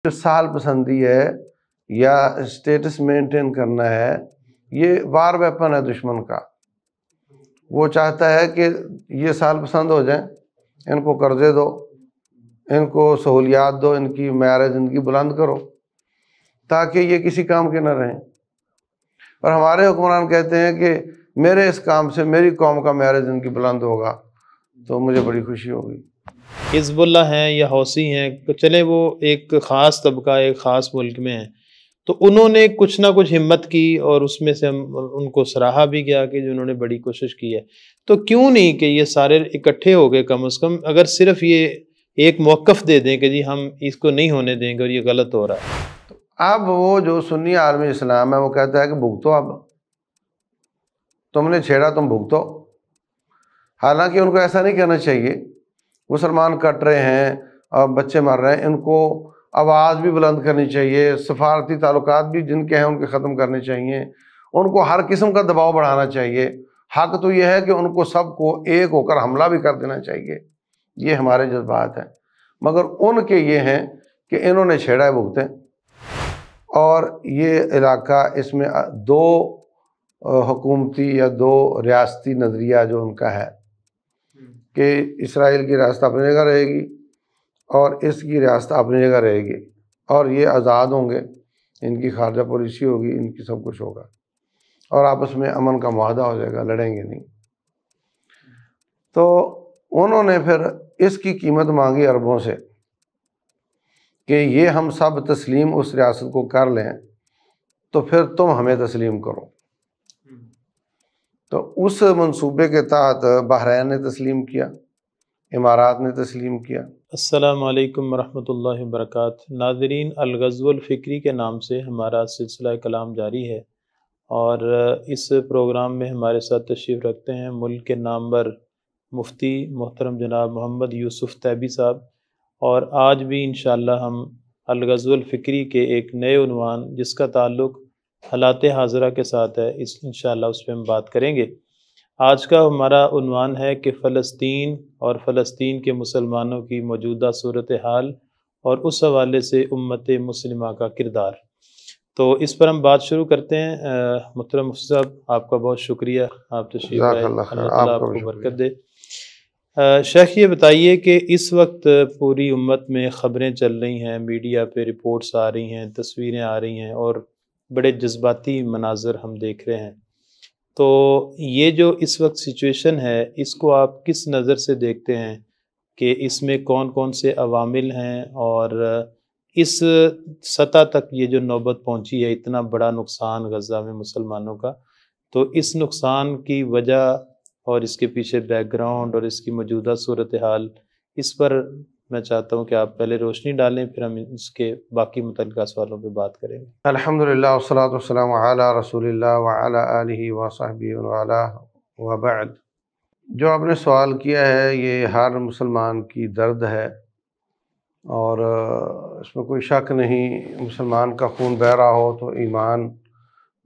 جو سال پسندی ہے یا اسٹیٹس مینٹین کرنا ہے، یہ وار ویپن ہے دشمن کا۔ وہ چاہتا ہے کہ یہ سال پسند ہو جائیں، ان کو قرضے دو، ان کو سہولیات دو، ان کی معیار زندگی بلند کرو تاکہ یہ کسی کام کے نہ رہیں۔ اور ہمارے حکمران کہتے ہیں کہ میرے اس کام سے میری قوم کا معیار زندگی بلند ہوگا تو مجھے بڑی خوشی ہوگی۔ حزب اللہ ہیں یا حوثی ہیں، چلے وہ ایک خاص طبقہ ایک خاص ملک میں ہیں، تو انہوں نے کچھ نہ کچھ ہمت کی اور اس میں سے ان کو سراہا بھی گیا کہ انہوں نے بڑی کوشش کی ہے۔ تو کیوں نہیں کہ یہ سارے اکٹھے ہو گئے، کم از کم اگر صرف یہ ایک موقف دے دیں کہ جی ہم اس کو نہیں ہونے دیں گے اور یہ غلط ہو رہا ہے۔ اب وہ جو سنی عالمی اسلام ہے وہ کہتا ہے کہ بھگتو، اب تم نے چھیڑا تم بھگتو۔ حالانکہ ان کو ایسا نہیں کرنا چاہیے۔ مسلمان کٹ رہے ہیں اور بچے مر رہے ہیں، ان کو آواز بھی بلند کرنی چاہیے، سفارتی تعلقات بھی جن کے ہیں ان کے ختم کرنے چاہیے، ان کو ہر قسم کا دباؤ بڑھانا چاہیے۔ حق تو یہ ہے کہ ان کو سب کو ایک ہو کر حملہ بھی کر دینا چاہیے، یہ ہمارے جذبات ہیں، مگر ان کے یہ ہیں کہ انہوں نے چھیڑا ہے بھگتیں۔ اور یہ علاقہ، اس میں دو حکومتی یا دو ریاستی نظریہ جو ان کا ہے کہ اسرائیل کی ریاست اپنی جگہ رہے گی اور اس کی ریاست اپنی جگہ رہے گی، اور یہ آزاد ہوں گے، ان کی خارجہ پالیسی ہوگی، ان کی سب کچھ ہوگا، اور آپس میں امن کا معاہدہ ہو جائے گا، لڑیں گے نہیں۔ تو انہوں نے پھر اس کی قیمت مانگی عربوں سے کہ یہ ہم سب تسلیم اس ریاست کو کر لیں تو پھر تم ہمیں تسلیم کرو۔ تو اس منصوبے کے تحت بحرین نے تسلیم کیا، امارات نے تسلیم کیا۔ السلام علیکم ورحمۃ اللہ وبرکاتہ۔ ناظرین، الغزو الفکری کے نام سے ہمارا سلسلہ کلام جاری ہے، اور اس پروگرام میں ہمارے ساتھ تشریف رکھتے ہیں ملک کے نامور مفتی محترم جناب محمد یوسف تیبی صاحب، اور آج بھی انشاءاللہ ہم الغزو الفکری کے ایک نئے عنوان جس کا تعلق حالات حاضرہ کے ساتھ ہے، انشاءاللہ اس پہ ہم بات کریں گے۔ آج کا ہمارا عنوان ہے کہ فلسطین اور فلسطین کے مسلمانوں کی موجودہ صورتحال اور اس حوالے سے امت مسلمہ کا کردار۔ تو اس پر ہم بات شروع کرتے ہیں۔ محترم مفتی صاحب، آپ کا بہت شکریہ، آپ تشریف لائے، اللہ تعالیٰ آپ کو برکت دے۔ شیخ، یہ بتائیے کہ اس وقت پوری امت میں خبریں چل رہی ہیں، میڈیا پہ رپورٹس آ رہی ہیں، تصویریں آ رہی ہیں، اور بڑے جذباتی مناظر ہم دیکھ رہے ہیں۔ تو یہ جو اس وقت سچویشن ہے، اس کو آپ کس نظر سے دیکھتے ہیں کہ اس میں کون کون سے عوامل ہیں، اور اس سطح تک یہ جو نوبت پہنچی ہے، اتنا بڑا نقصان غزہ میں مسلمانوں کا، تو اس نقصان کی وجہ اور اس کے پیچھے بیک گراؤنڈ اور اس کی موجودہ صورتحال، اس پر میں چاہتا ہوں کہ آپ پہلے روشنی ڈالیں، پھر ہم اس کے باقی متعلقہ سوالوں پہ بات کریں گے۔ الحمدللہ والصلاة والسلام علی رسول اللہ وعلی آلہ وصحبہ وعلا وبعد۔ جو آپ نے سوال کیا ہے یہ ہر مسلمان کی درد ہے، اور اس میں کوئی شک نہیں، مسلمان کا خون بہہ رہا ہو تو ایمان،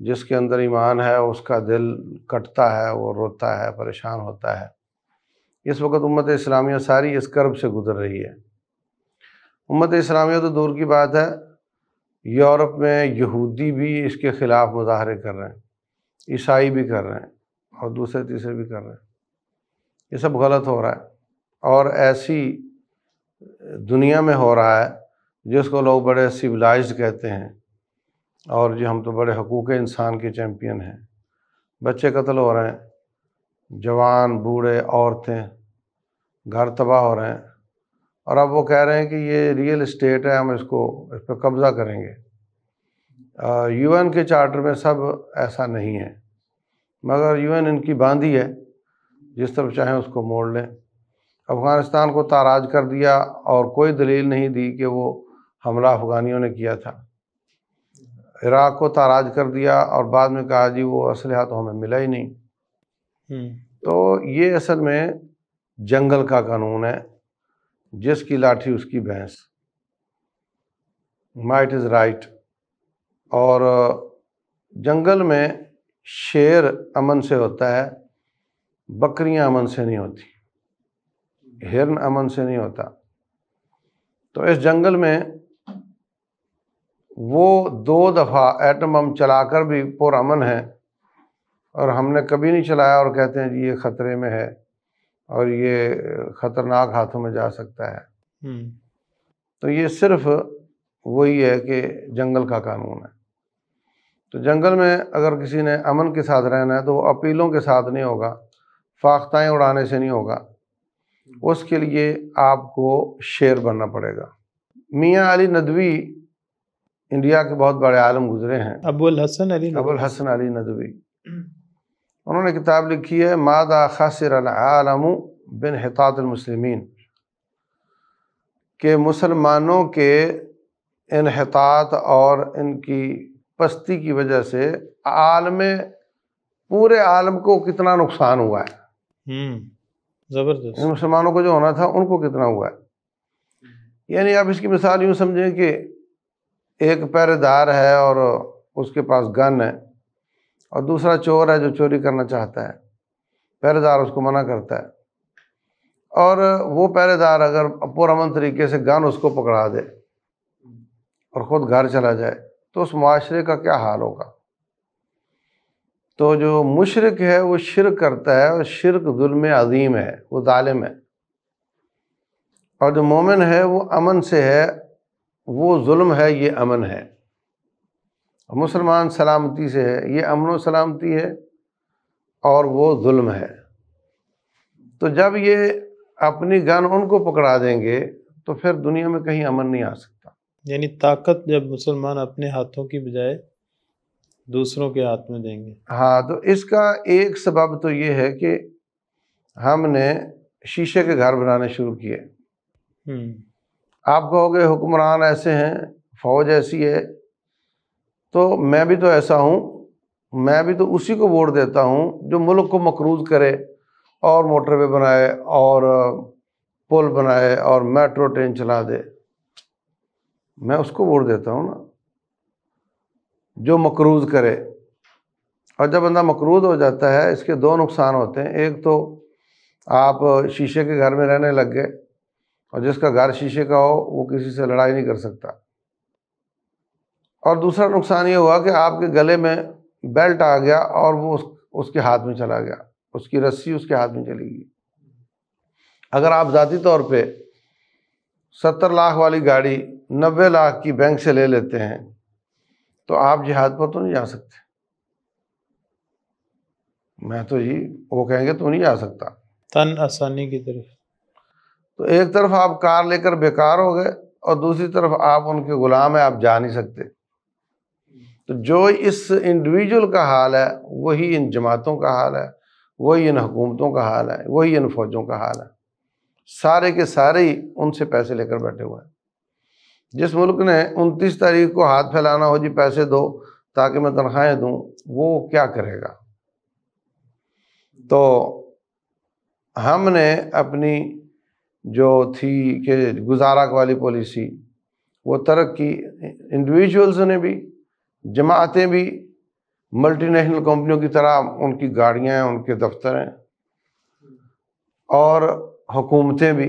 جس کے اندر ایمان ہے اس کا دل کٹتا ہے، وہ روتا ہے، پریشان ہوتا ہے۔ اس وقت امت اسلامیہ ساری اس کرب سے گزر رہی ہے۔ امت اسلامیہ تو دور کی بات ہے، یورپ میں یہودی بھی اس کے خلاف مظاہرے کر رہے ہیں، عیسائی بھی کر رہے ہیں، اور دوسرے تیسرے بھی کر رہے ہیں۔ یہ سب غلط ہو رہا ہے، اور ایسی دنیا میں ہو رہا ہے جس کو لوگ بڑے سویلائزڈ کہتے ہیں، اور جو ہم تو بڑے حقوق انسان کے چیمپئن ہیں۔ بچے قتل ہو رہے ہیں، جوان، بوڑھے، عورتیں، گھر تباہ ہو رہے ہیں، اور اب وہ کہہ رہے ہیں کہ یہ ریئل اسٹیٹ ہے، ہم اس پہ قبضہ کریں گے۔ یو این کے چارٹر میں سب ایسا نہیں ہے، مگر یو این ان کی باندھی ہے، جس طرف چاہیں اس کو موڑ لیں۔ افغانستان کو تاراج کر دیا اور کوئی دلیل نہیں دی کہ وہ حملہ افغانیوں نے کیا تھا۔ عراق کو تاراج کر دیا اور بعد میں کہا جی وہ اسلحہ تو ہمیں ملا ہی نہیں۔ تو یہ اصل میں جنگل کا قانون ہے، جس کی لاٹھی اس کی بھینس، مائٹ از رائٹ۔ اور جنگل میں شیر امن سے ہوتا ہے، بکریاں امن سے نہیں ہوتی، ہرن امن سے نہیں ہوتا۔ تو اس جنگل میں وہ 2 دفعہ ایٹم بم چلا کر بھی پرامن ہیں، اور ہم نے کبھی نہیں چلایا اور کہتے ہیں جی یہ خطرے میں ہے اور یہ خطرناک ہاتھوں میں جا سکتا ہے۔ تو یہ صرف وہی ہے کہ جنگل کا قانون ہے۔ تو جنگل میں اگر کسی نے امن کے ساتھ رہنا ہے تو وہ اپیلوں کے ساتھ نہیں ہوگا، فاختائیں اڑانے سے نہیں ہوگا، اس کے لیے آپ کو شیر بننا پڑے گا۔ میاں علی ندوی انڈیا کے بہت بڑے عالم گزرے ہیں، ابو الحسن علی ندوی، انہوں نے کتاب لکھی ہے ماذا خسر العالم بانحطاط المسلمین، کہ مسلمانوں کے انحطاط اور ان کی پستی کی وجہ سے پورے عالم کو کتنا نقصان ہوا ہے، زبردست۔ مسلمانوں کو جو ہونا تھا ان کو کتنا ہوا ہے۔ یعنی آپ اس کی مثال یوں سمجھیں کہ ایک پہرے دار ہے اور اس کے پاس گن ہے، اور دوسرا چور ہے جو چوری کرنا چاہتا ہے، پہرے دار اس کو منع کرتا ہے، اور وہ پہرے دار اگر پرامن طریقے سے گن اس کو پکڑا دے اور خود گھر چلا جائے تو اس معاشرے کا کیا حال ہوگا۔ تو جو مشرک ہے وہ شرک کرتا ہے، اور شرک ظلم عظیم ہے، وہ ظالم ہے، اور جو مومن ہے وہ امن سے ہے، وہ ظلم ہے، یہ امن ہے۔ مسلمان سلامتی سے ہے، یہ امن و سلامتی ہے، اور وہ ظلم ہے۔ تو جب یہ اپنی گن ان کو پکڑا دیں گے تو پھر دنیا میں کہیں امن نہیں آ سکتا۔ یعنی طاقت جب مسلمان اپنے ہاتھوں کی بجائے دوسروں کے ہاتھ میں دیں گے۔ ہاں، تو اس کا ایک سبب تو یہ ہے کہ ہم نے شیشے کے گھر بنانے شروع کیے۔ آپ کہو گے حکمران ایسے ہیں، فوج ایسی ہے، تو میں بھی تو ایسا ہوں، میں بھی تو اسی کو ووٹ دیتا ہوں جو ملک کو مقروض کرے اور موٹر وے بنائے اور پل بنائے اور میٹرو ٹرین چلا دے، میں اس کو ووٹ دیتا ہوں نا، جو مقروض کرے۔ اور جب بندہ مقروض ہو جاتا ہے اس کے 2 نقصان ہوتے ہیں، ایک تو آپ شیشے کے گھر میں رہنے لگ گئے، اور جس کا گھر شیشے کا ہو وہ کسی سے لڑائی نہیں کر سکتا، اور دوسرا نقصان یہ ہوا کہ آپ کے گلے میں بیلٹ آ گیا اور وہ اس کے ہاتھ میں چلا گیا، اس کی رسی اس کے ہاتھ میں چلی گئی۔ اگر آپ ذاتی طور پہ 70 لاکھ والی گاڑی 90 لاکھ کی بینک سے لے لیتے ہیں تو آپ جہاد پر تو نہیں جا سکتے، میں تو وہ کہیں گے تو نہیں جا سکتا، تن آسانی کی طرف۔ تو ایک طرف آپ کار لے کر بیکار ہو گئے، اور دوسری طرف آپ ان کے غلام ہیں، آپ جا نہیں سکتے۔ تو جو اس انڈیویجول کا حال ہے وہی ان جماعتوں کا حال ہے، وہی ان حکومتوں کا حال ہے، وہی ان فوجوں کا حال ہے، سارے کے سارے ہی ان سے پیسے لے کر بیٹھے ہوئے ہیں۔ جس ملک نے 29 تاریخ کو ہاتھ پھیلانا ہو جی پیسے دو تاکہ میں تنخواہیں دوں، وہ کیا کرے گا؟ تو ہم نے اپنی جو تھی کہ گزارا والی پالیسی وہ ترک کی، انڈیویجولز نے بھی، جماعتیں بھی، ملٹی نیشنل کمپنیوں کی طرح ان کی گاڑیاں ہیں، ان کے دفتر ہیں، اور حکومتیں بھی۔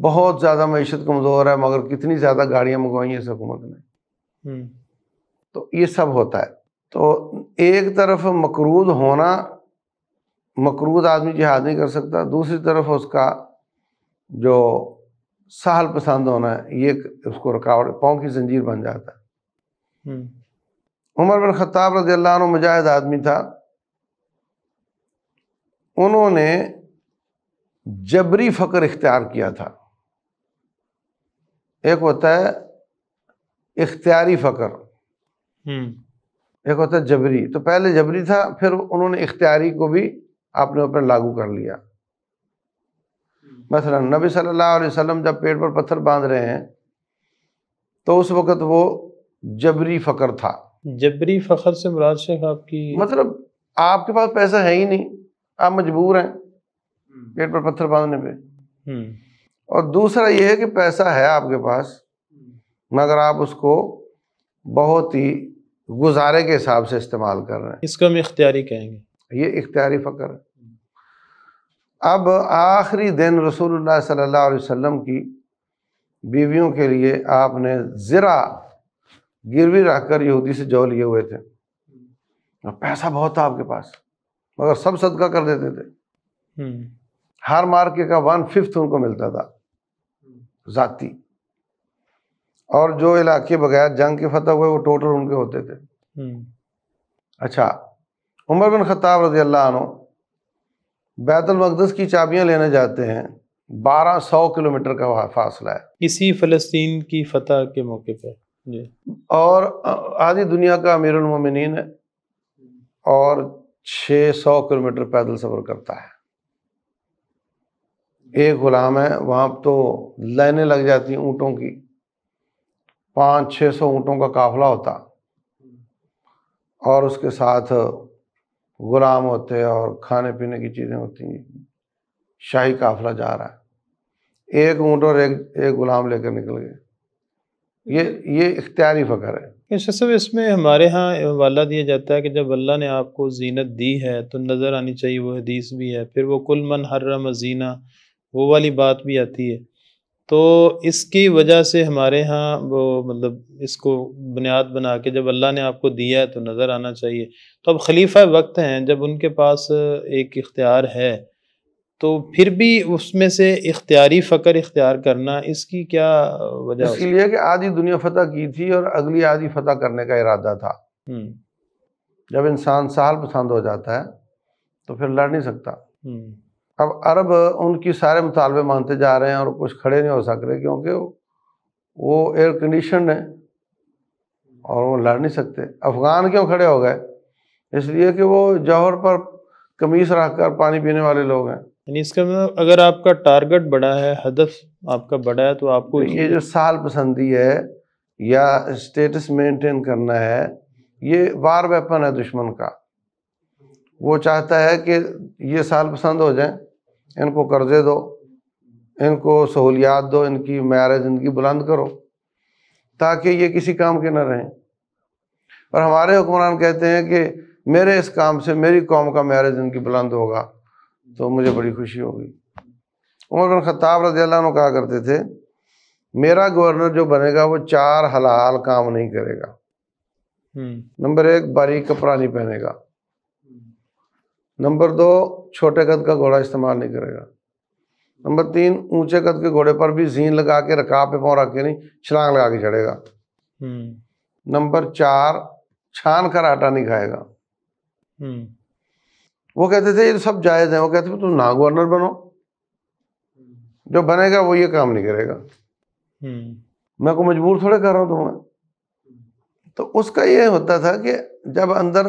بہت زیادہ معیشت کمزور ہے مگر کتنی زیادہ گاڑیاں منگوائی ہیں اس حکومت نے۔ تو یہ سب ہوتا ہے۔ تو ایک طرف مقروض ہونا، مقروض آدمی جہاد نہیں کر سکتا، دوسری طرف اس کا جو سہل پسند ہونا ہے یہ اس کو رکاوٹ، پاؤں کی زنجیر بن جاتا ہے۔ عمر بن خطاب رضی اللہ عنہ مجاہد آدمی تھا، انہوں نے جبری فقر اختیار کیا تھا۔ ایک ہوتا ہے اختیاری فقر، ایک ہوتا ہے جبری۔ تو پہلے جبری تھا، پھر انہوں نے اختیاری کو بھی اپنے اوپر لاگو کر لیا۔ مثلا نبی صلی اللہ علیہ وسلم جب پیٹ پر پتھر باندھ رہے ہیں تو اس وقت وہ جبری فقر تھا۔ جبری فقر سے مراد شیخ آپ کی؟ مطلب آپ کے پاس پیسہ ہے ہی نہیں، آپ مجبور ہیں پیٹ پر پتھر باندھنے پہ۔ اور دوسرا یہ ہے کہ پیسہ ہے آپ کے پاس مگر آپ اس کو بہت ہی گزارے کے حساب سے استعمال کر رہے ہیں، اس کو ہم اختیاری کہیں گے، یہ اختیاری فقر ہے۔ اب آخری دن رسول اللہ صلی اللہ علیہ وسلم کی بیویوں کے لیے آپ نے زرا گروی رکھ کر یہودی سے جو لیے ہوئے تھے، اور پیسہ بہت تھا آپ کے پاس، مگر سب صدقہ کر دیتے تھے۔ ہر مارکے کا 1/5 ان کو ملتا تھا ذاتی، اور جو علاقے بغیر جنگ کے فتح ہوئے وہ ٹوٹل ان کے ہوتے تھے۔ اچھا، عمر بن خطاب رضی اللہ عنہ بیت المقدس کی چابیاں لینے جاتے ہیں، 1200 کلومیٹر کا فاصلہ ہے، اسی فلسطین کی فتح کے موقع پہ جی، اور آدھی دنیا کا امیر المومنین ہے، اور 600 کلومیٹر پیدل سفر کرتا ہے۔ ایک غلام ہے، وہاں تو لائنیں لگ جاتی ہیں اونٹوں کی، 500-600 اونٹوں کا قافلہ ہوتا، اور اس کے ساتھ غلام ہوتے اور کھانے پینے کی چیزیں ہوتی ہیں، شاہی قافلہ جا رہا ہے، ایک اونٹ اور ایک غلام لے کر نکل گئے۔ یہ اختیاری فقر ہے۔ صاحب اس میں ہمارے ہاں حوالہ دیا جاتا ہے کہ جب اللہ نے آپ کو زینت دی ہے تو نظر آنی چاہیے، وہ حدیث بھی ہے، پھر وہ کل من حرم زینہ وہ والی بات بھی آتی ہے، تو اس کی وجہ سے ہمارے ہاں وہ مطلب اس کو بنیاد بنا کے جب اللہ نے آپ کو دیا ہے تو نظر آنا چاہیے۔ تو اب خلیفہ وقت ہیں، جب ان کے پاس ایک اختیار ہے تو پھر بھی اس میں سے اختیاری فقر اختیار کرنا، اس کی کیا وجہ اس کے لیے کہ آدھی دنیا فتح کی تھی اور اگلی آدھی فتح کرنے کا ارادہ تھا۔ جب انسان سہل پسند ہو جاتا ہے تو پھر لڑ نہیں سکتا۔ اب عرب ان کی سارے مطالبے مانتے جا رہے ہیں اور کچھ کھڑے نہیں ہو سک رہے، کیونکہ وہ ایئر کنڈیشنڈ ہیں اور وہ لڑ نہیں سکتے۔ افغان کیوں کھڑے ہو گئے؟ اس لیے کہ وہ جوہر پر قمیص رکھ کر پانی پینے والے لوگ ہیں۔ یعنی اس کا مطلب اگر آپ کا ٹارگٹ بڑا ہے، ہدف آپ کا بڑا ہے، تو آپ کو یہ جو سہل پسندی ہے یا اسٹیٹس مینٹین کرنا ہے، یہ وار ویپن ہے دشمن کا۔ وہ چاہتا ہے کہ یہ سہل پسند ہو جائیں، ان کو قرضے دو، ان کو سہولیات دو، ان کی معیار زندگی بلند کرو تاکہ یہ کسی کام کے نہ رہیں۔ اور ہمارے حکمران کہتے ہیں کہ میرے اس کام سے میری قوم کا معیار زندگی بلند ہوگا تو مجھے بڑی خوشی ہوگی۔ عمر بن خطاب رضی اللہ عنہ کہا کرتے تھے، میرا گورنر جو بنے گا وہ 4 حلال کام نہیں کرے گا۔ نمبر 1، باریک کپڑا نہیں پہنے گا۔ نمبر 2، چھوٹے قد کا گھوڑا استعمال نہیں کرے گا۔ نمبر 3، اونچے قد کے گھوڑے پر بھی زین لگا کے رکاب پہ پاؤں رکھ کے نہیں، چھلانگ لگا کے چڑھے گا۔ نمبر 4، چھان کر آٹا نہیں کھائے گا۔ وہ کہتے تھے یہ سب جائز ہیں۔ وہ کہتے تھے تم نہ گورنر بنو، جو بنے گا وہ یہ کام نہیں کرے گا، میں کو مجبور تھوڑے کر رہا ہوں تمہیں۔ تو اس کا یہ ہوتا تھا کہ جب اندر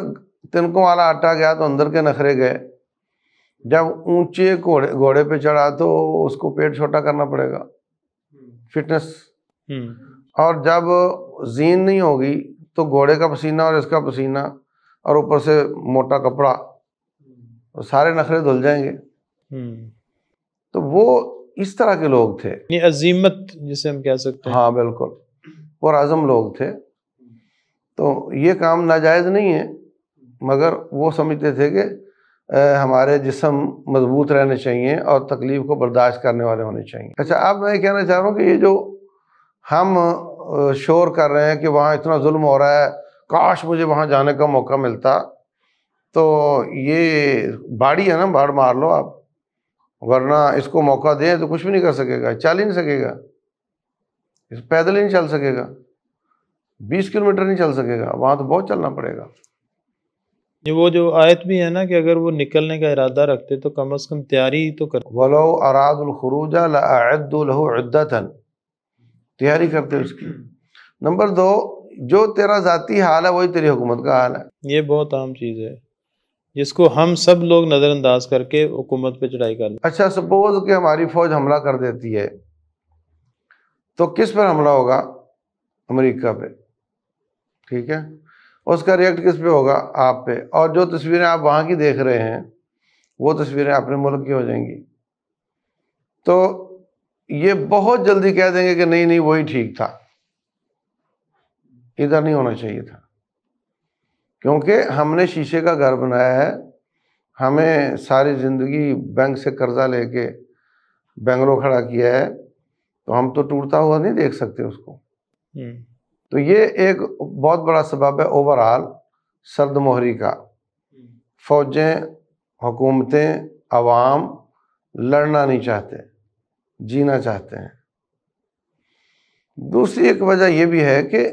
تنکوں والا آٹا گیا تو اندر کے نخرے گئے، جب اونچے گھوڑے پہ چڑھا تو اس کو پیٹ چھوٹا کرنا پڑے گا، فٹنس۔ اور جب زین نہیں ہوگی تو گھوڑے کا پسینہ اور اس کا پسینہ اور اوپر سے موٹا کپڑا، سارے نخرے دھل جائیں گے۔ تو وہ اس طرح کے لوگ تھے، یہ عزیمت جسے ہم کہہ سکتے ہیں۔ ہاں بالکل، پرعزم لوگ تھے۔ تو یہ کام ناجائز نہیں ہے، مگر وہ سمجھتے تھے کہ ہمارے جسم مضبوط رہنے چاہیے اور تکلیف کو برداشت کرنے والے ہونے چاہیے۔ اچھا، اب میں کہنا چاہ رہا ہوں کہ یہ جو ہم شور کر رہے ہیں کہ وہاں اتنا ظلم ہو رہا ہے، کاش مجھے وہاں جانے کا موقع ملتا، تو یہ باڑی ہے نا، باڑ مار لو آپ، ورنہ اس کو موقع دیں تو کچھ بھی نہیں کر سکے گا، چل ہی نہیں سکے گا، پیدل ہی نہیں چل سکے گا، 20 کلومیٹر نہیں چل سکے گا، وہاں تو بہت چلنا پڑے گا۔ یہ وہ جو آیت بھی ہے نا کہ اگر وہ نکلنے کا ارادہ رکھتے تو کم از کم تیاری تو کرتے۔ وَلَوْ أَرَادُوا الْخُرُوجَ لَأَعَدُّوا لَهُ عُدَّةً، تیاری کرتے اس کی۔ نمبر 2، جو تیرا ذاتی حال ہے وہی تیری حکومت کا حال ہے۔ یہ بہت عام چیز ہے جس کو ہم سب لوگ نظر انداز کر کے حکومت پہ چڑھائی کر لیں۔ اچھا، سپوز کہ ہماری فوج حملہ کر دیتی ہے تو کس پر حملہ ہوگا؟ امریکہ پہ، ٹھیک ہے؟ اس کا ریئیکٹ کس پہ ہوگا؟ آپ پہ۔ اور جو تصویریں آپ وہاں کی دیکھ رہے ہیں وہ تصویریں اپنے ملک کی ہو جائیں گی، تو یہ بہت جلدی کہہ دیں گے کہ نہیں نہیں وہی ٹھیک تھا، ادھر نہیں ہونا چاہیے تھا، کیونکہ ہم نے شیشے کا گھر بنایا ہے، ہمیں ساری زندگی بینک سے قرضہ لے کے بنگلو کھڑا کیا ہے، تو ہم تو ٹوٹتا ہوا نہیں دیکھ سکتے اس کو. تو یہ ایک بہت بڑا سبب ہے اوور آل سرد مہری کا. فوجیں، حکومتیں، عوام لڑنا نہیں چاہتے، جینا چاہتے ہیں. دوسری ایک وجہ یہ بھی ہے کہ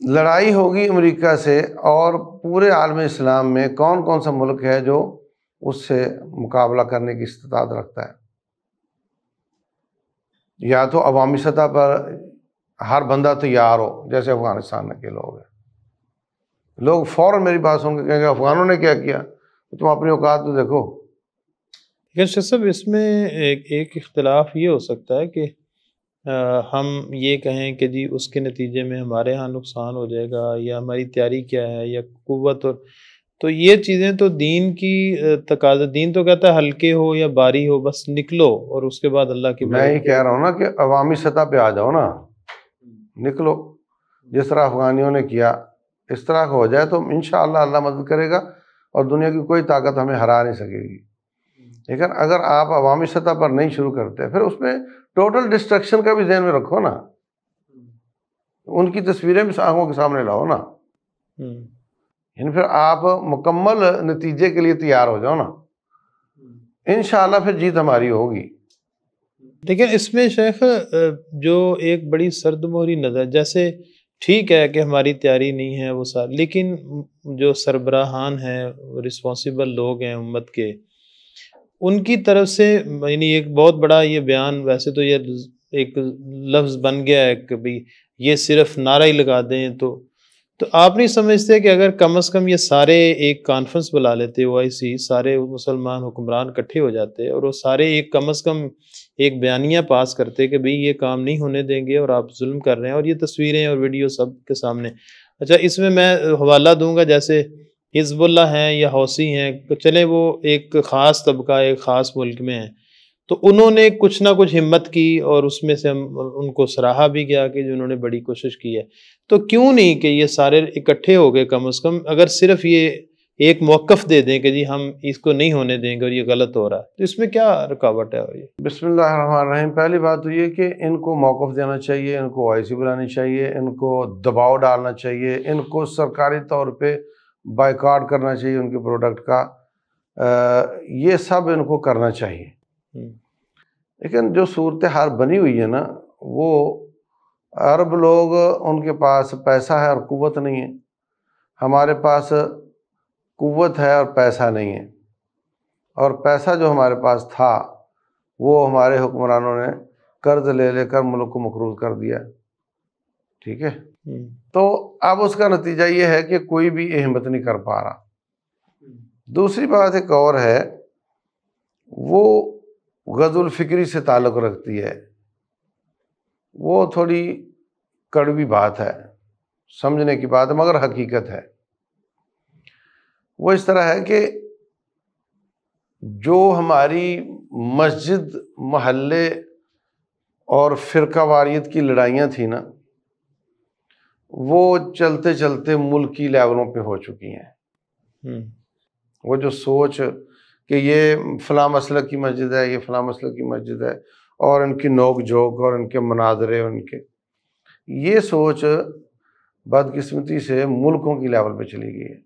لڑائی ہوگی امریکہ سے، اور پورے عالم اسلام میں کون کون سا ملک ہے جو اس سے مقابلہ کرنے کی استطاعت رکھتا ہے؟ یا تو عوامی سطح پر ہر بندہ تیار ہو، جیسے افغانستان کے لوگ ہیں، لوگ فوراً میری بات سن کے کہیں گے افغانوں نے کیا کیا، تم اپنی اوقات تو دیکھو. لیکن شاہ صاحب اس میں ایک اختلاف یہ ہو سکتا ہے کہ ہم یہ کہیں کہ جی اس کے نتیجے میں ہمارے ہاں نقصان ہو جائے گا، یا ہماری تیاری کیا ہے، یا قوت، اور تو یہ چیزیں تو دین کی تقاضا. دین تو کہتا ہے ہلکے ہو یا باری ہو، بس نکلو اور اس کے بعد اللہ کی میں یہ کہہ رہا ہوں نا کہ عوامی سطح پہ آ جاؤ نا، نکلو. جس طرح افغانیوں نے کیا اس طرح کا ہو جائے تو انشاءاللہ اللہ مدد کرے گا، اور دنیا کی کوئی طاقت ہمیں ہرا نہیں سکے گی. لیکن اگر آپ عوامی سطح پر نہیں شروع کرتے، پھر اس میں ٹوٹل ڈسٹرکشن کا بھی ذہن میں رکھو نا، ان کی تصویریں بھی آنکھوں کے سامنے لاؤ نا، یعنی پھر آپ مکمل نتیجے کے لیے تیار ہو جاؤ نا، انشاءاللہ پھر جیت ہماری ہوگی. لیکن اس میں شیخ جو ایک بڑی سرد مہری نظر، جیسے ٹھیک ہے کہ ہماری تیاری نہیں ہے وہ سارا، لیکن جو سربراہان ہیں، رسپانسیبل لوگ ہیں امت کے، ان کی طرف سے یعنی ایک بہت بڑا یہ بیان، ویسے تو یہ ایک لفظ بن گیا ہے کہ بھی یہ صرف نعرہ ہی لگا دیں، تو آپ نہیں سمجھتے کہ اگر کم از کم یہ سارے ایک کانفرنس بلا لیتے، OIC سارے مسلمان حکمران اکٹھے ہو جاتے اور وہ سارے ایک کم از کم ایک بیانیہ پاس کرتے کہ بھئی یہ کام نہیں ہونے دیں گے اور آپ ظلم کر رہے ہیں، اور یہ تصویریں اور ویڈیو سب کے سامنے. اچھا اس میں حوالہ دوں گا، جیسے حزب اللہ ہیں یا حوثی ہیں، چلیں وہ ایک خاص طبقہ ایک خاص ملک میں ہیں، تو انہوں نے کچھ نہ کچھ ہمت کی، اور اس میں سے ان کو سراہا بھی گیا کہ جنہوں نے بڑی کوشش کی ہے. تو کیوں نہیں کہ یہ سارے اکٹھے ہو گئے، کم از کم اگر صرف یہ ایک موقف دے دیں کہ جی ہم اس کو نہیں ہونے دیں گے اور یہ غلط ہو رہا ہے، تو اس میں کیا رکاوٹ ہے؟ بسم اللہ الرحمن الرحیم. پہلی بات تو یہ کہ ان کو موقف دینا چاہیے، ان کو OIC بلانی چاہیے، ان کو دباؤ ڈالنا چاہیے، ان کو سرکاری طور پہ بائیکاٹ کرنا چاہیے ان کے پروڈکٹ کا، یہ سب ان کو کرنا چاہیے. لیکن جو صورتحال بنی ہوئی ہے نا، وہ عرب لوگ ان کے پاس پیسہ ہے اور قوت نہیں ہے، ہمارے پاس قوت ہے اور پیسہ نہیں ہے. اور پیسہ جو ہمارے پاس تھا وہ ہمارے حکمرانوں نے قرض لے لے کر ملک کو مقروض کر دیا. ٹھیک ہے، تو اب اس کا نتیجہ یہ ہے کہ کوئی بھی ہمت نہیں کر پا رہا. دوسری بات ایک اور ہے، وہ غزو الفکری سے تعلق رکھتی ہے. وہ تھوڑی کڑوی بات ہے، سمجھنے کی بات ہے، مگر حقیقت ہے. وہ اس طرح ہے کہ جو ہماری مسجد، محلے اور فرقہ واریت کی لڑائیاں تھیں نا، وہ چلتے چلتے ملکی لیولوں پہ ہو چکی ہیں. وہ جو سوچ کہ یہ فلاں مسلک کی مسجد ہے، یہ فلاں مسلک کی مسجد ہے، اور ان کی نوک جھوک اور ان کے مناظرے، ان کے یہ سوچ بدقسمتی سے ملکوں کی لیول پہ چلی گئی ہے،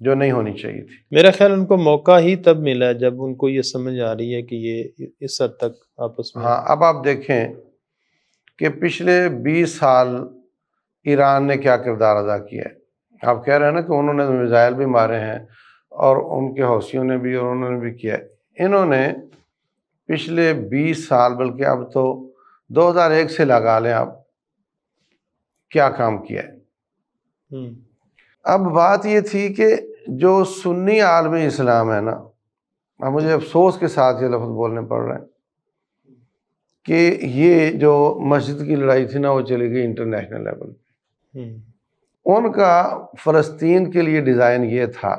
جو نہیں ہونی چاہیے تھی. میرا خیال ان کو موقع ہی تب ملا جب ان کو یہ سمجھ آ رہی ہے کہ یہ اس حد تک آپس میں. ہاں، اب آپ دیکھیں کہ پچھلے 20 سال ایران نے کیا کردار ادا کیا ہے. آپ کہہ رہے ہیں نا کہ انہوں نے میزائل بھی مارے ہیں، اور ان کے حوثیوں نے بھی، اور انہوں نے بھی کیا ہے. انہوں نے پچھلے 20 سال، بلکہ اب تو 2001 سے لگا لیں آپ، کیا کام کیا ہے. اب بات یہ تھی کہ جو سنی عالم اسلام ہے نا، اب مجھے افسوس کے ساتھ یہ لفظ بولنے پڑ رہے ہیں کہ یہ جو مسجد کی لڑائی تھی نا، وہ چلی گئی انٹرنیشنل لیول پہ. ان کا فلسطین کے لیے ڈیزائن یہ تھا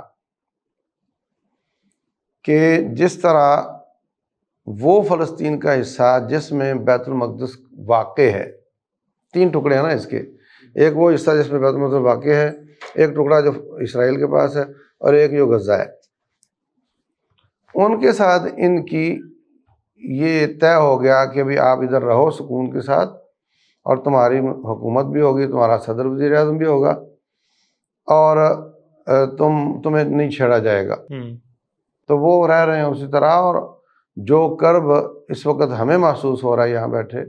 کہ جس طرح وہ فلسطین کا حصہ جس میں بیت المقدس واقع ہے، 3 ٹکڑے ہیں نا اس کے، ایک وہ حصہ جس میں بیت المقدس واقع ہے، ایک ٹکڑا جو اسرائیل کے پاس ہے، اور ایک جو غزہ ہے. ان کے ساتھ ان کی یہ طے ہو گیا کہ بھی آپ ادھر رہو سکون کے ساتھ، اور تمہاری حکومت بھی ہوگی، تمہارا صدر وزیر اعظم بھی ہوگا، اور تمہیں نہیں چھیڑا جائے گا۔ تو وہ رہ رہے ہیں اسی طرح، اور جو کرب اس وقت ہمیں محسوس ہو رہا ہے یہاں بیٹھے،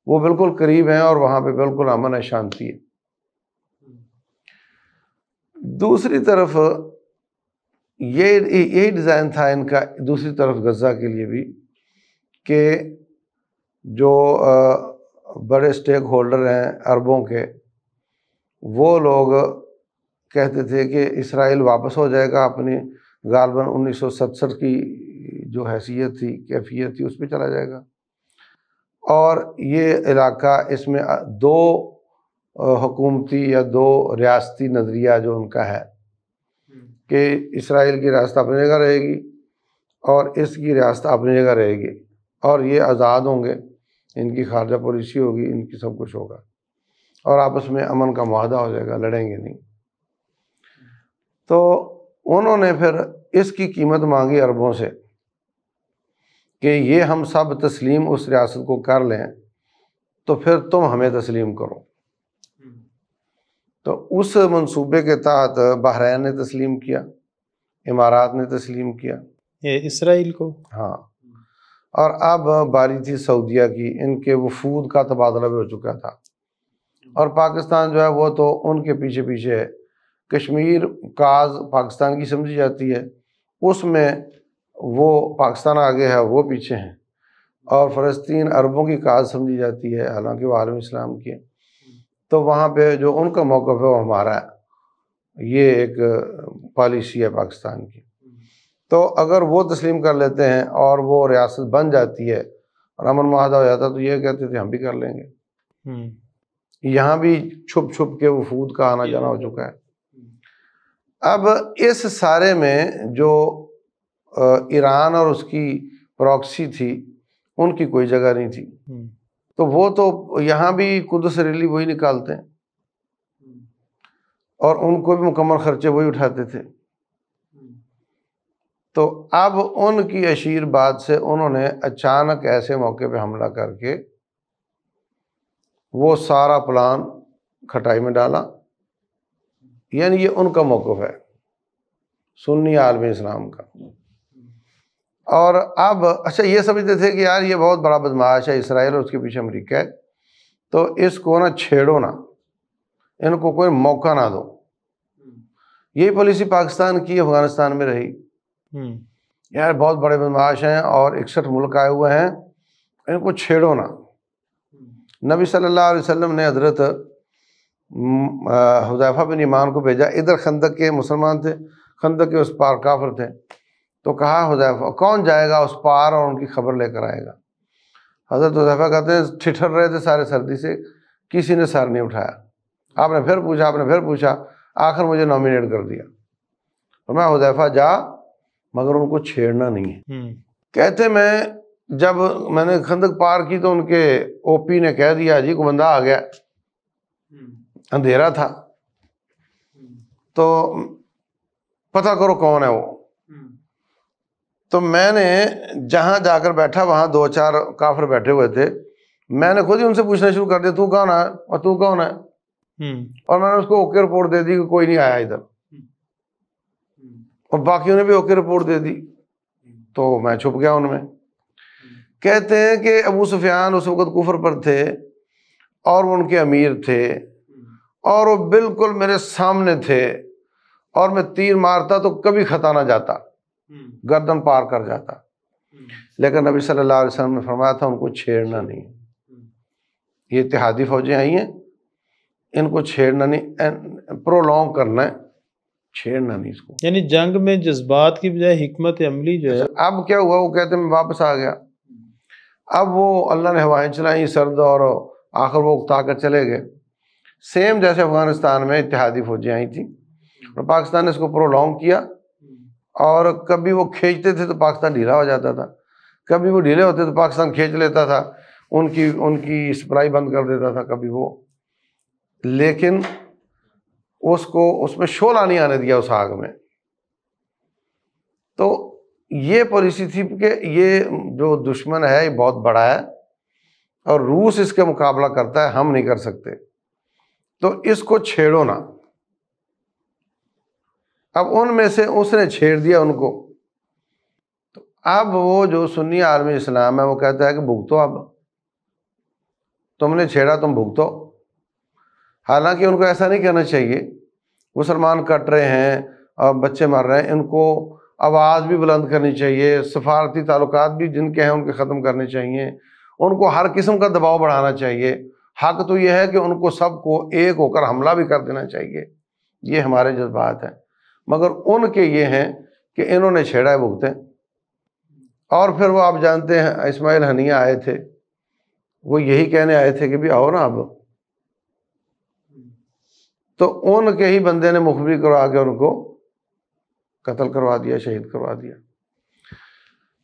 وہ بالکل قریب ہیں، اور وہاں پہ بالکل امن ہے، شانتی ہے۔ دوسری طرف یہی ڈیزائن تھا ان کا دوسری طرف غزہ کے لیے بھی، کہ جو بڑے سٹیک ہولڈر ہیں عربوں کے، وہ لوگ کہتے تھے کہ اسرائیل واپس ہو جائے گا اپنی غالباً 1967 کی جو حیثیت تھی، کیفیت تھی، اس پہ چلا جائے گا، اور یہ علاقہ اس میں دو حکومتی یا دو ریاستی نظریہ جو ان کا ہے کہ اسرائیل کی ریاست اپنی جگہ رہے گی اور اس کی ریاست اپنی جگہ رہے گی، اور یہ آزاد ہوں گے، ان کی خارجہ پالیسی ہوگی، ان کی سب کچھ ہوگا، اور آپس میں امن کا معاہدہ ہو جائے گا، لڑیں گے نہیں۔ تو انہوں نے پھر اس کی قیمت مانگی عربوں سے کہ یہ ہم سب تسلیم اس ریاست کو کر لیں تو پھر تم ہمیں تسلیم کرو۔ تو اس منصوبے کے تحت بحرین نے تسلیم کیا، امارات نے تسلیم کیا، یہ اسرائیل کو، ہاں، اور اب باری تھی سعودیہ کی، ان کے وفود کا تبادلہ بھی ہو چکا تھا، اور پاکستان جو ہے وہ تو ان کے پیچھے پیچھے ہے۔ کشمیر کاز پاکستان کی سمجھی جاتی ہے، اس میں وہ پاکستان آگے ہے، وہ پیچھے ہیں، اور فلسطین عربوں کی کاز سمجھی جاتی ہے، حالانکہ وہ عالم اسلام کی ہے۔ تو وہاں پہ جو ان کا موقف ہے وہ ہمارا ہے، یہ ایک پالیسی ہے پاکستان کی۔ تو اگر وہ تسلیم کر لیتے ہیں اور وہ ریاست بن جاتی ہے اور امن معاہدہ ہو جاتا تو یہ کہتے تھے ہم بھی کر لیں گے۔ یہاں بھی چھپ چھپ کے وفود کا آنا جانا ہو چکا ہے۔ اب اس سارے میں جو ایران اور اس کی پراکسی تھی، ان کی کوئی جگہ نہیں تھی، تو وہ تو یہاں بھی قدس ریلی وہی نکالتے ہیں، اور ان کو بھی مکمل خرچے وہی اٹھاتے تھے۔ تو اب ان کی اشیر بات سے انہوں نے اچانک ایسے موقع پہ حملہ کر کے وہ سارا پلان کھٹائی میں ڈالا۔ یعنی یہ ان کا موقف ہے سنی عالم اسلام کا۔ اور اب اچھا یہ سمجھتے تھے کہ یار یہ بہت بڑا بدمعاش ہے اسرائیل اور اس کے پیچھے امریکہ ہے، تو اس کو نہ چھیڑو، نہ ان کو کوئی موقع نہ دو۔ یہی پالیسی پاکستان کی افغانستان میں رہی، یار بہت بڑے بدمعاش ہیں اور 61 ملک آئے ہوئے ہیں، ان کو چھیڑو نہ۔ نبی صلی اللہ علیہ وسلم نے حضرت حذیفہ بن یمان کو بھیجا، ادھر خندق کے مسلمان تھے، خندق کے اس پار کافر تھے، تو کہا حذیفہ کون جائے گا اس پار اور ان کی خبر لے کر آئے گا؟ حضرت حذیفہ کہتے ہیں ٹھٹر رہے تھے سارے سردی سے، کسی نے سر نہیں اٹھایا۔ آپ نے پھر پوچھا، آپ نے پھر پوچھا، آخر مجھے نامینیٹ کر دیا، اور میں حذیفہ جا مگر ان کو چھیڑنا نہیں ہے۔ کہتے میں جب میں نے خندق پار کی تو ان کے او پی نے کہہ دیا جی کو بندہ آ گیا، اندھیرا تھا، تو پتہ کرو کون ہے وہ۔ تو میں نے جہاں جا کر بیٹھا وہاں 2-4 کافر بیٹھے ہوئے تھے، میں نے خود ہی ان سے پوچھنا شروع کر دیا تو کون ہے اور تو کون ہے، اور میں نے اس کو اوکے رپورٹ دے دی کہ کوئی نہیں آیا ادھر، اور باقیوں نے بھی اوکے رپورٹ دے دی، تو میں چھپ گیا ان میں۔ کہتے ہیں کہ ابو سفیان اس وقت کفر پر تھے اور وہ ان کے امیر تھے، اور وہ بالکل میرے سامنے تھے، اور میں تیر مارتا تو کبھی خطا نہ جاتا، گردن پار کر جاتا، لیکن نبی صلی اللہ علیہ وسلم نے فرمایا تھا ان کو چھیڑنا نہیں۔ یہ اتحادی فوجیں آئی ہیں، ان کو چھیڑنا نہیں، پرولونگ کرنا ہے، چھیڑنا نہیں اس کو۔ یعنی جنگ میں جذبات کی بجائے حکمت عملی جو ہے۔ اب کیا ہوا، وہ کہتے ہیں میں واپس آ گیا۔ اب وہ اللہ نے ہوائیں چلائیں سرد، اور آخر وہ اکتا کر چلے گئے، سیم جیسے افغانستان میں اتحادی فوجیں آئی تھیں، اور پاکستان نے اس کو پرولونگ کیا، اور کبھی وہ کھینچتے تھے تو پاکستان ڈھیلا ہو جاتا تھا، کبھی وہ ڈھیلے ہوتے تو پاکستان کھینچ لیتا تھا، ان کی سپلائی بند کر دیتا تھا کبھی وہ، لیکن اس میں شعلہ نہیں آنے دیا اس آگ میں۔ تو یہ پالیسی تھی کہ یہ جو دشمن ہے یہ بہت بڑا ہے اور روس اس کے مقابلہ کرتا ہے، ہم نہیں کر سکتے، تو اس کو چھیڑو نا۔ اب ان میں سے اس نے چھیڑ دیا ان کو، تو اب وہ جو سنی عالم اسلام ہے وہ کہتا ہے کہ بھگتو، اب تم نے چھیڑا تم بھگتو۔ حالانکہ ان کو ایسا نہیں کرنا چاہیے، مسلمان کٹ رہے ہیں اور بچے مر رہے ہیں، ان کو آواز بھی بلند کرنی چاہیے، سفارتی تعلقات بھی جن کے ہیں ان کے ختم کرنے چاہیے، ان کو ہر قسم کا دباؤ بڑھانا چاہیے۔ حق تو یہ ہے کہ ان کو سب کو ایک ہو کر حملہ بھی کر دینا چاہیے، یہ ہمارے جذبات ہیں، مگر ان کے یہ ہیں کہ انہوں نے چھیڑا ہے بھگتیں۔ اور پھر وہ آپ جانتے ہیں اسماعیل ہنیہ آئے تھے، وہ یہی کہنے آئے تھے کہ بھی آؤ نا اب، تو ان کے ہی بندے نے مخبری کروا کے ان کو قتل کروا دیا، شہید کروا دیا۔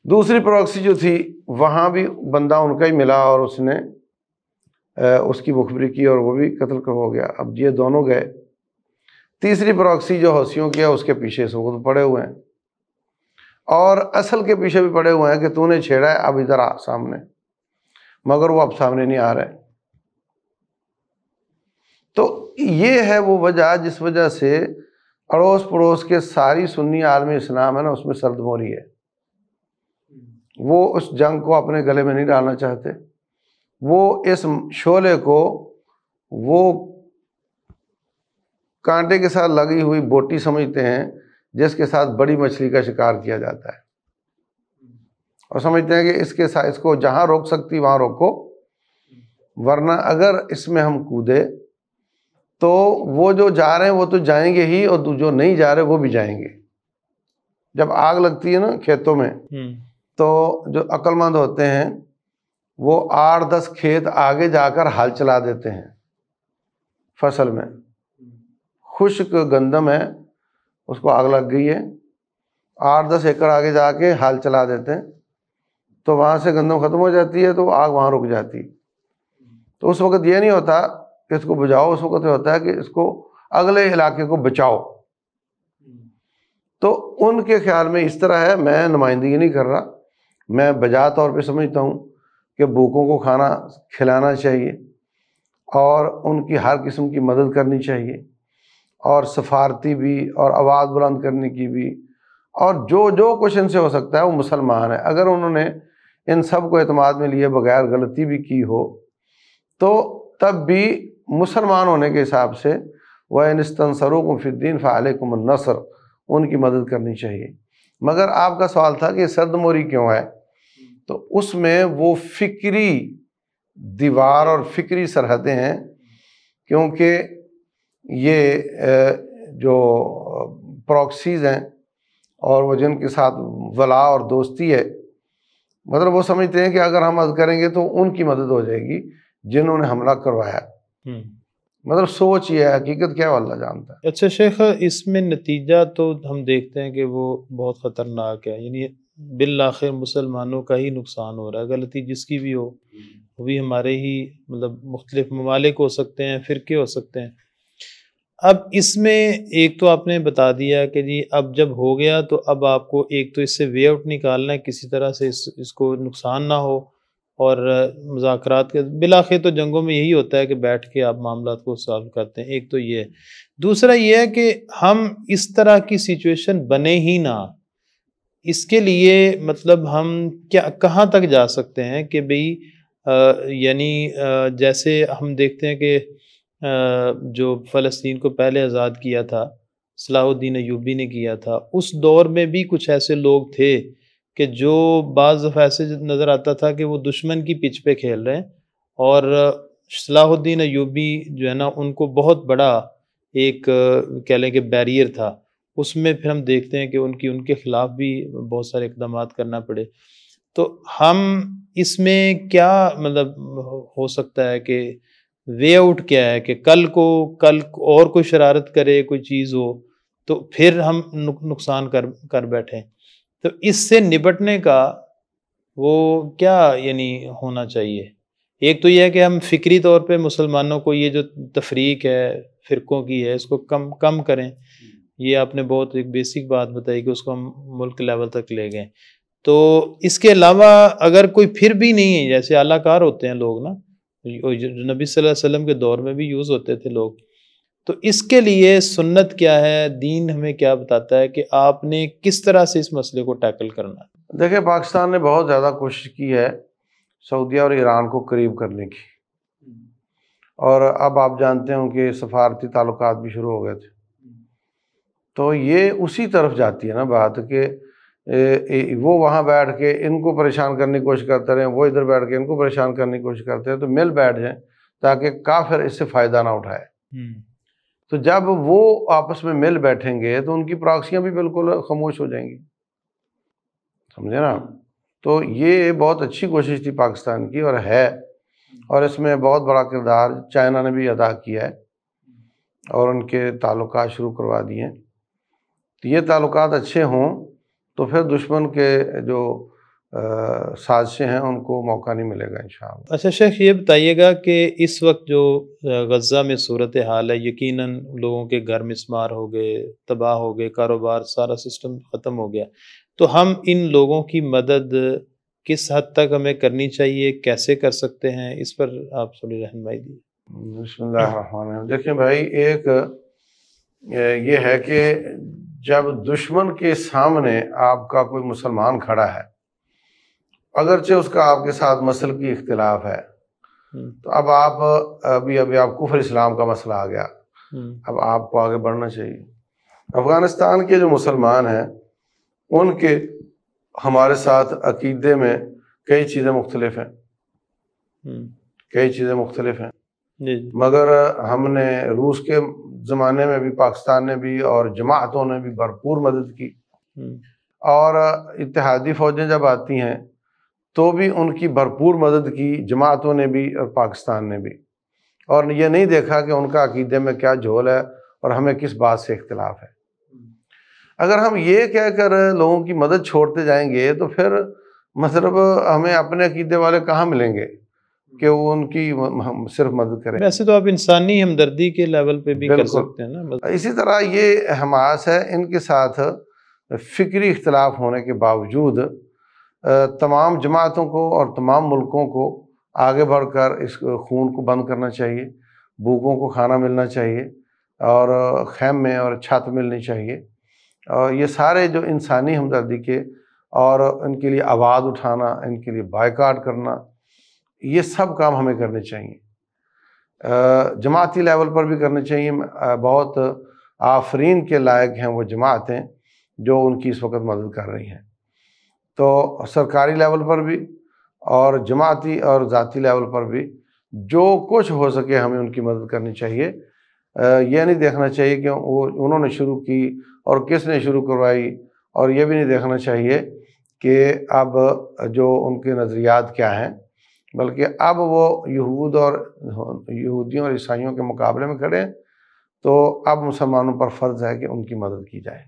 دوسری پراکسی جو تھی وہاں بھی بندہ ان کا ہی ملا اور اس نے اس کی مخبری کی اور وہ بھی قتل ہو گیا، اب یہ دونوں گئے۔ تیسری پراکسی جو حوثیوں کی ہے اس کے پیچھے سے وہ پڑے ہوئے ہیں اور اصل کے پیچھے بھی پڑے ہوئے ہیں کہ تو نے چھیڑا ہے، اب ادھر آ سامنے، مگر وہ اب سامنے نہیں آ رہے۔ تو یہ ہے وہ وجہ جس وجہ سے اڑوس پڑوس کے ساری سنی عالم اسلام ہے نا اس میں سرد موری ہے، وہ اس جنگ کو اپنے گلے میں نہیں ڈالنا چاہتے، وہ اس شعلے کو وہ کانٹے کے ساتھ لگی ہوئی بوٹی سمجھتے ہیں جس کے ساتھ بڑی مچھلی کا شکار کیا جاتا ہے، اور سمجھتے ہیں کہ اس کے ساتھ اس کو جہاں روک سکتی وہاں روکو، ورنہ اگر اس میں ہم کودے تو وہ جو جا رہے ہیں وہ تو جائیں گے ہی، اور جو نہیں جا رہے وہ بھی جائیں گے۔ جب آگ لگتی ہے نا کھیتوں میں تو جو عقل مند ہوتے ہیں وہ 8-10 کھیت آگے جا کر ہل چلا دیتے ہیں فصل میں، خشک گندم ہے اس کو آگ لگ گئی ہے، 8-10 ایکڑ آگے جا کے ہل چلا دیتے ہیں، تو وہاں سے گندم ختم ہو جاتی ہے تو آگ وہاں رک جاتی۔ تو اس وقت یہ نہیں ہوتا کہ اس کو بجھاؤ، اس وقت یہ ہوتا ہے کہ اس کو اگلے علاقے کو بچاؤ۔ تو ان کے خیال میں اس طرح ہے، میں نمائندگی نہیں کر رہا، میں بجا طور پہ سمجھتا ہوں کہ بھوکوں کو کھانا کھلانا چاہیے اور ان کی ہر قسم کی مدد کرنی چاہیے، اور سفارتی بھی اور آواز بلند کرنے کی بھی، اور جو کچھ ان سے ہو سکتا ہے۔ وہ مسلمان ہیں، اگر انہوں نے ان سب کو اعتماد میں لیے بغیر غلطی بھی کی ہو تو تب بھی مسلمان ہونے کے حساب سے وَإِنِ اسْتَنْصَرُوكُمْ فِي الدِّينِ فَعَلَيْكُمُ النَّصْرُ، ان کی مدد کرنی چاہیے۔ مگر آپ کا سوال تھا کہ سرد موری کیوں ہے، تو اس میں وہ فکری دیوار اور فکری سرحدیں ہیں، کیونکہ یہ جو پراکسیز ہیں اور وہ جن کے ساتھ ولا اور دوستی ہے، مطلب وہ سمجھتے ہیں کہ اگر ہم مدد کریں گے تو ان کی مدد ہو جائے گی جنہوں نے حملہ کروایا۔ مطلب سوچ یہ ہے، حقیقت کیا ہے اللہ جانتا ہے۔ اچھا شیخ، اس میں نتیجہ تو ہم دیکھتے ہیں کہ وہ بہت خطرناک ہے، یعنی بالآخر مسلمانوں کا ہی نقصان ہو رہا ہے، غلطی جس کی بھی ہو، وہ بھی ہمارے ہی مطلب مختلف ممالک ہو سکتے ہیں، فرقے ہو سکتے ہیں۔ اب اس میں ایک تو آپ نے بتا دیا کہ جی اب جب ہو گیا تو اب آپ کو ایک تو اس سے وے آؤٹ نکالنا ہے، کسی طرح سے اس کو نقصان نہ ہو، اور مذاکرات کے بالآخر تو جنگوں میں یہی ہوتا ہے کہ بیٹھ کے آپ معاملات کو سالو کرتے ہیں، ایک تو یہ ہے۔ دوسرا یہ ہے کہ ہم اس طرح کی سچویشن بنے ہی نہ، اس کے لیے مطلب ہم کیا کہاں تک جا سکتے ہیں کہ بھئی یعنی جیسے ہم دیکھتے ہیں کہ جو فلسطین کو پہلے آزاد کیا تھا صلاح الدین ایوبی نے کیا تھا، اس دور میں بھی کچھ ایسے لوگ تھے کہ جو بعض دفعہ ایسے نظر آتا تھا کہ وہ دشمن کی پچ پہ کھیل رہے ہیں، اور صلاح الدین ایوبی جو ہے نا ان کو بہت بڑا ایک کہہ لیں کہ بیریئر تھا، اس میں پھر ہم دیکھتے ہیں کہ ان کے خلاف بھی بہت سارے اقدامات کرنا پڑے۔ تو ہم اس میں کیا مطلب ہو سکتا ہے کہ وے آؤٹ کیا ہے کہ کل اور کوئی شرارت کرے، کوئی چیز ہو تو پھر ہم نقصان کر بیٹھیں، تو اس سے نبٹنے کا وہ کیا یعنی ہونا چاہیے؟ ایک تو یہ ہے کہ ہم فکری طور پہ مسلمانوں کو یہ جو تفریق ہے فرقوں کی ہے اس کو کم کریں، یہ آپ نے بہت ایک بیسک بات بتائی کہ اس کو ہم ملک لیول تک لے گئے. تو اس کے علاوہ اگر کوئی پھر بھی نہیں ہے، جیسے اعلیٰ کار ہوتے ہیں لوگ نا، نبی صلی اللہ علیہ وسلم کے دور میں بھی یوز ہوتے تھے لوگ، تو اس کے لیے سنت کیا ہے، دین ہمیں کیا بتاتا ہے کہ آپ نے کس طرح سے اس مسئلے کو ٹیکل کرنا ہے؟ دیکھیں، پاکستان نے بہت زیادہ کوشش کی ہے سعودیہ اور ایران کو قریب کرنے کی، اور اب آپ جانتے ہوں کہ سفارتی تعلقات بھی شروع ہو گئے تھے. تو یہ اسی طرف جاتی ہے نا بات کہ وہ وہاں بیٹھ کے ان کو پریشان کرنے کی کوشش کرتے رہیں، وہ ادھر بیٹھ کے ان کو پریشان کرنے کی کوشش کرتے ہیں، تو مل بیٹھ جائیں تاکہ کافر اس سے فائدہ نہ اٹھائے. تو جب وہ آپس میں مل بیٹھیں گے تو ان کی پراکسیاں بھی بالکل خاموش ہو جائیں گی، سمجھے نا. تو یہ بہت اچھی کوشش تھی پاکستان کی اور ہے، اور اس میں بہت بڑا کردار چائنا نے بھی ادا کیا ہے اور ان کے تعلقات شروع کروا دیے ہیں. تو یہ تعلقات اچھے ہوں تو پھر دشمن کے جو سازشیں ہیں ان کو موقع نہیں ملے گا انشاءاللہ. اچھا شیخ، یہ بتائیے گا کہ اس وقت جو غزہ میں صورتحال ہے، یقیناً لوگوں کے گھر مسمار ہو گئے، تباہ ہو گئے، کاروبار سارا سسٹم ختم ہو گیا، تو ہم ان لوگوں کی مدد کس حد تک ہمیں کرنی چاہیے، کیسے کر سکتے ہیں، اس پر آپ تھوڑی رہنمائی دیجیے. بسم اللہ الرحمن الرحیم. دیکھیں بھائی، ایک یہ ہے کہ جب دشمن کے سامنے آپ کا کوئی مسلمان کھڑا ہے، اگرچہ اس کا آپ کے ساتھ مسلک کی اختلاف ہے، تو اب آپ ابھی آپ کفر اسلام کا مسئلہ آ گیا، اب آپ کو آگے بڑھنا چاہیے. افغانستان کے جو مسلمان ہیں ان کے ہمارے ساتھ عقیدے میں کئی چیزیں مختلف ہیں، مگر ہم نے روس کے زمانے میں بھی، پاکستان نے بھی اور جماعتوں نے بھی بھرپور مدد کی، اور اتحادی فوجیں جب آتی ہیں تو بھی ان کی بھرپور مدد کی جماعتوں نے بھی اور پاکستان نے بھی، اور یہ نہیں دیکھا کہ ان کا عقیدے میں کیا جھول ہے اور ہمیں کس بات سے اختلاف ہے. اگر ہم یہ کہہ کر لوگوں کی مدد چھوڑتے جائیں گے تو پھر مطلب ہمیں اپنے عقیدے والے کہاں ملیں گے کہ وہ ان کی صرف مدد کریں. ویسے تو آپ انسانی ہمدردی کے لیول پہ بھی کر سکتے ہیں نا. اسی طرح یہ حماس ہے، ان کے ساتھ فکری اختلاف ہونے کے باوجود تمام جماعتوں کو اور تمام ملکوں کو آگے بڑھ کر اس خون کو بند کرنا چاہیے، بھوکوں کو کھانا ملنا چاہیے، اور خیمے اور چھت ملنی چاہیے، اور یہ سارے جو انسانی ہمدردی کے اور ان کے لیے آواز اٹھانا، ان کے لیے بائیکاٹ کرنا، یہ سب کام ہمیں کرنے چاہیے. جماعتی لیول پر بھی کرنے چاہیے. بہت آفرین کے لائق ہیں وہ جماعتیں جو ان کی اس وقت مدد کر رہی ہیں. تو سرکاری لیول پر بھی اور جماعتی اور ذاتی لیول پر بھی جو کچھ ہو سکے ہمیں ان کی مدد کرنی چاہیے. یہ نہیں دیکھنا چاہیے کہ انہوں نے شروع کی اور کس نے شروع کروائی، اور یہ بھی نہیں دیکھنا چاہیے کہ اب جو ان کے نظریات کیا ہیں، بلکہ اب وہ یہودیوں اور عیسائیوں کے مقابلے میں کھڑے ہیں، تو اب مسلمانوں پر فرض ہے کہ ان کی مدد کی جائے.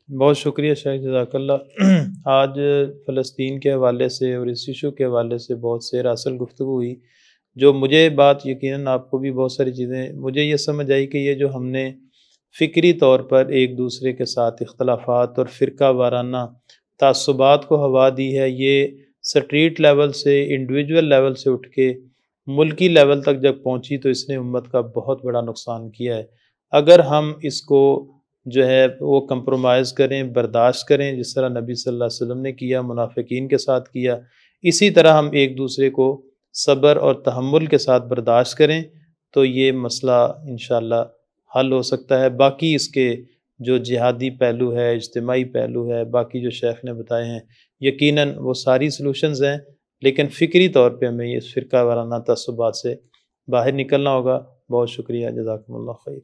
بہت شکریہ شیخ، جزاک اللہ. آج فلسطین کے حوالے سے اور اس ایشو کے حوالے سے بہت سیر اصل گفتگو ہوئی، جو مجھے بات یقیناً آپ کو بھی بہت ساری چیزیں مجھے یہ سمجھ آئی کہ یہ جو ہم نے فکری طور پر ایک دوسرے کے ساتھ اختلافات اور فرقہ وارانہ تعصبات کو ہوا دی ہے، یہ سٹریٹ لیول سے، انڈیویجول لیول سے اٹھ کے ملکی لیول تک جب پہنچی تو اس نے امت کا بہت بڑا نقصان کیا ہے. اگر ہم اس کو جو ہے وہ کمپرومائز کریں، برداشت کریں، جس طرح نبی صلی اللہ علیہ وسلم نے کیا، منافقین کے ساتھ کیا، اسی طرح ہم ایک دوسرے کو صبر اور تحمل کے ساتھ برداشت کریں تو یہ مسئلہ انشاءاللہ حل ہو سکتا ہے. باقی اس کے جو جہادی پہلو ہے، اجتماعی پہلو ہے، باقی جو شیخ نے بتائے ہیں، یقیناً وہ ساری سلوشنز ہیں، لیکن فکری طور پہ ہمیں اس فرقہ وارانہ تعصبات سے باہر نکلنا ہوگا. بہت شکریہ، جزاکم اللہ خیر.